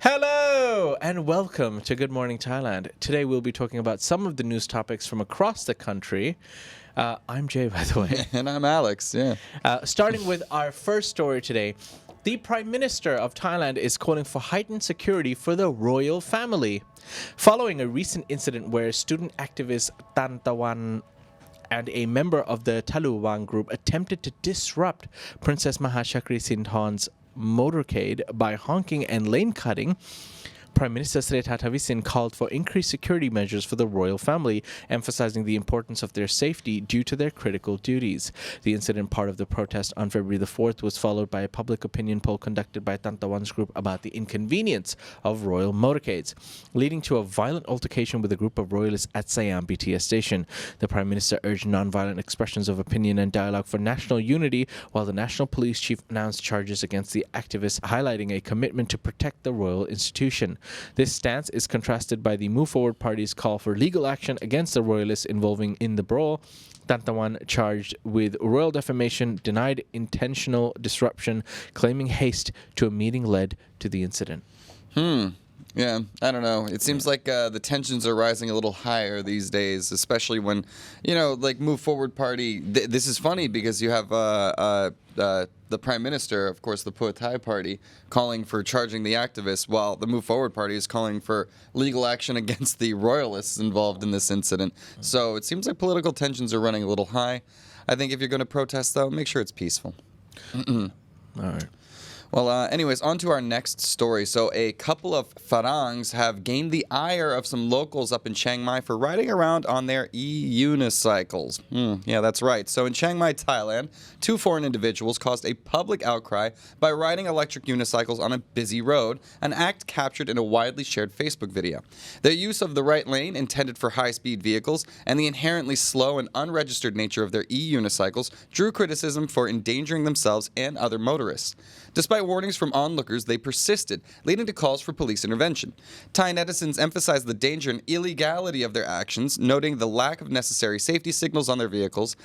Hello and welcome to Good Morning Thailand. Today we'll be talking about some of the news topics from across the country. I'm Jay, by the way. And I'm Alex, yeah. Starting with our first story today. The Prime Minister of Thailand is calling for heightened security for the royal family. Following a recent incident where student activist Tan Tawan and a member of the Taluwang group attempted to disrupt Princess Mahachakri Sinthorn's motorcade by honking and lane cutting, Prime Minister Srettha Thavisin called for increased security measures for the royal family, emphasizing the importance of their safety due to their critical duties. The incident, part of the protest on February the 4th, was followed by a public opinion poll conducted by Tantawan's group about the inconvenience of royal motorcades, leading to a violent altercation with a group of royalists at Siam BTS station. The Prime Minister urged non-violent expressions of opinion and dialogue for national unity, while the National Police Chief announced charges against the activists, highlighting a commitment to protect the royal institution. This stance is contrasted by the Move Forward Party's call for legal action against the royalists involving in the brawl. Tantawan charged with royal defamation, denied intentional disruption, claiming haste to a meeting led to the incident. Yeah, I don't know. It seems like the tensions are rising a little higher these days, especially when, like Move Forward Party. This is funny because you have the Prime Minister, of course, the Pheu Thai Party, calling for charging the activists, while the Move Forward Party is calling for legal action against the royalists involved in this incident. So it seems like political tensions are running a little high. I think if you're going to protest, though, make sure it's peaceful. All right. Well, anyways, on to our next story. So a couple of Farangs have gained the ire of some locals up in Chiang Mai for riding around on their e-unicycles. Yeah, that's right. So in Chiang Mai, Thailand, two foreign individuals caused a public outcry by riding electric unicycles on a busy road, an act captured in a widely shared Facebook video. Their use of the right lane intended for high-speed vehicles and the inherently slow and unregistered nature of their e-unicycles drew criticism for endangering themselves and other motorists. Despite warnings from onlookers, they persisted, leading to calls for police intervention. Thai netizens emphasized the danger and illegality of their actions, noting the lack of necessary safety signals on their vehicles.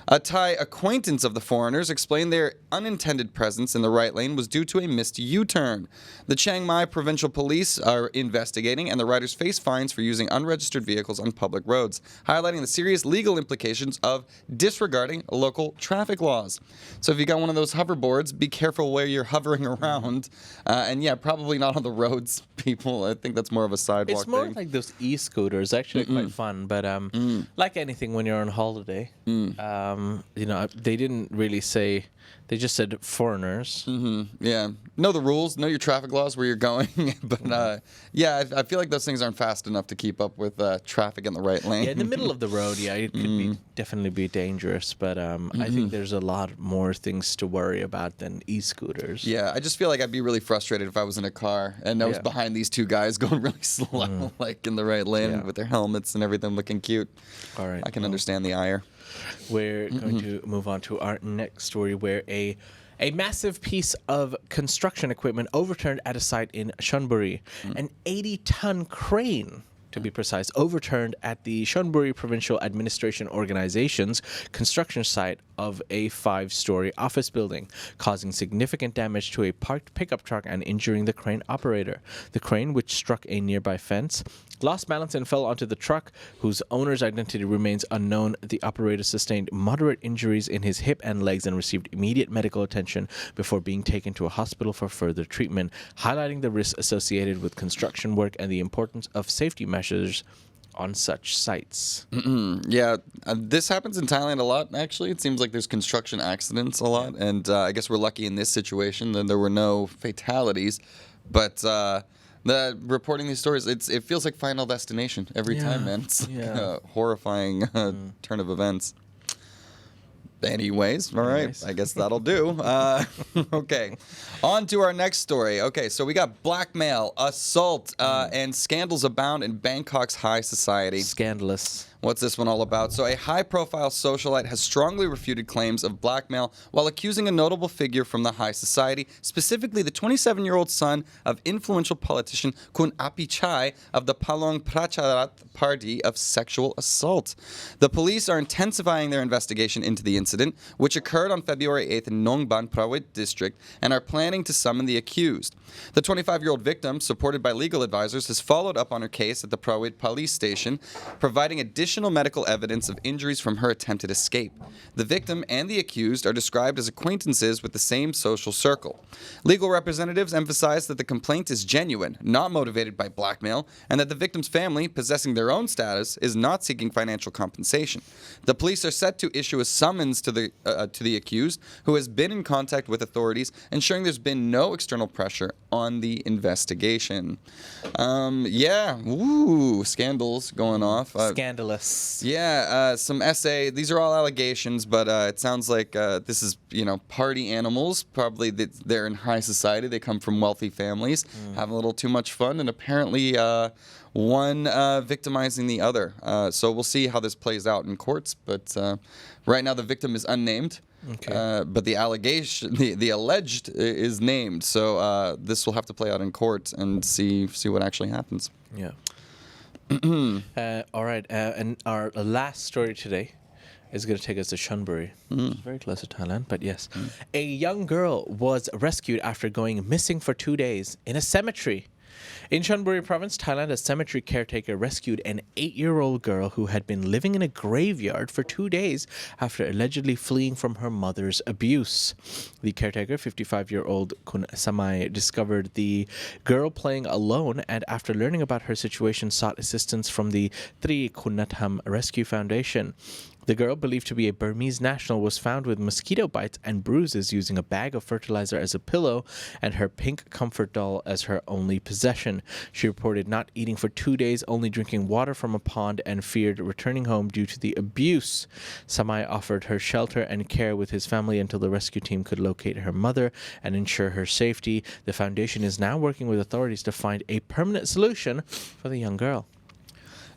A Thai acquaintance of the foreigners explained their unintended presence in the right lane was due to a missed U-turn. The Chiang Mai Provincial Police are investigating, and the riders face fines for using unregistered vehicles on public roads, highlighting the serious legal implications of disregarding local traffic laws. So if you got one of those hoverboards, be careful where you're hovering around. And yeah, probably not on the roads, people. I think that's more of a sidewalk It's more thing. like those e-scooters, actually quite fun, but like anything when you're on holiday, they didn't really say, they just said foreigners. Yeah. Know the rules, know your traffic laws, where you're going. But yeah, I feel like those things aren't fast enough to keep up with traffic in the right lane. Yeah, in the middle of the road, yeah, it could definitely be dangerous, but I think there's a lot more things to worry about than e-scooters. Yeah, I just feel like I'd be really frustrated if I was in a car and I was behind these two guys going really slow, like in the right lane with their helmets and everything looking cute. All right. I can understand the ire. We're going to move on to our next story, where a massive piece of construction equipment overturned at a site in Chonburi. An 80-ton crane, to be precise, overturned at the Chonburi Provincial Administration Organization's construction site of a 5-story office building, causing significant damage to a parked pickup truck and injuring the crane operator. The crane, which struck a nearby fence, lost balance and fell onto the truck, whose owner's identity remains unknown. The operator sustained moderate injuries in his hip and legs and received immediate medical attention before being taken to a hospital for further treatment, highlighting the risks associated with construction work and the importance of safety measures on such sites. Yeah, this happens in Thailand a lot, actually. It seems like there's construction accidents a lot, and I guess we're lucky in this situation that there were no fatalities. But reporting these stories, it feels like Final Destination every time, man. It's like a horrifying turn of events. Anyways, all right, I guess that'll do. Okay, on to our next story. Okay, so we got blackmail, assault, and scandals abound in Bangkok's high society. Scandalous. What's this one all about? So a high-profile socialite has strongly refuted claims of blackmail while accusing a notable figure from the high society, specifically the 27-year-old son of influential politician Kun Apichai of the Palong Pracharat Party, of sexual assault. The police are intensifying their investigation into the incident, which occurred on February 8th in Nongban Prawit district, and are planning to summon the accused. The 25-year-old victim, supported by legal advisors, has followed up on her case at the Prawit police station, providing additional medical evidence of injuries from her attempted escape. The victim and the accused are described as acquaintances with the same social circle. Legal representatives emphasize that the complaint is genuine, not motivated by blackmail, and that the victim's family, possessing their own status, is not seeking financial compensation. The police are set to issue a summons to the accused, who has been in contact with authorities, ensuring there's been no external pressure on the investigation. Scandals going off. Scandalous. Some essay. These are all allegations, but it sounds like this is, party animals. Probably they're in high society. They come from wealthy families, having a little too much fun, and apparently one victimizing the other. So we'll see how this plays out in courts. But right now the victim is unnamed. Okay. But the allegation, the alleged, is named. So this will have to play out in court and see what actually happens. Yeah. All right. And our last story today is going to take us to Chonburi. Very close to Thailand, but yes. A young girl was rescued after going missing for 2 days in a cemetery. In Chonburi Province, Thailand, a cemetery caretaker rescued an 8-year-old girl who had been living in a graveyard for 2 days after allegedly fleeing from her mother's abuse. The caretaker, 55-year-old Kun Samai, discovered the girl playing alone, and after learning about her situation, sought assistance from the Tri Kunatham Rescue Foundation. The girl, believed to be a Burmese national, was found with mosquito bites and bruises, using a bag of fertilizer as a pillow and her pink comfort doll as her only possession. She reported not eating for 2 days, only drinking water from a pond, and feared returning home due to the abuse. Samai offered her shelter and care with his family until the rescue team could locate her mother and ensure her safety. The foundation is now working with authorities to find a permanent solution for the young girl.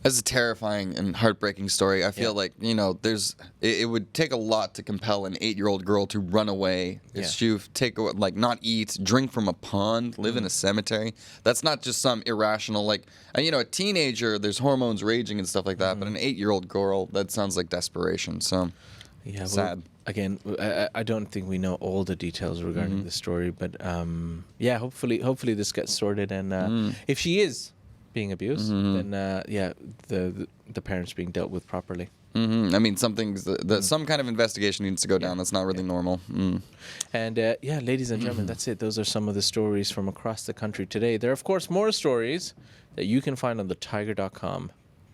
That's a terrifying and heartbreaking story. I feel like, it would take a lot to compel an 8-year-old girl to run away. If she not eat, drink from a pond, live in a cemetery. That's not just some irrational, a teenager, there's hormones raging and stuff like that. But an 8-year-old girl, that sounds like desperation. So, sad. Again, I don't think we know all the details regarding the story. But, hopefully this gets sorted. And if she is being abused, then the parents being dealt with properly. I mean, some kind of investigation needs to go down. That's not really normal. And ladies and gentlemen, that's it. Those are some of the stories from across the country today. There are, of course, more stories that you can find on the Thaiger.com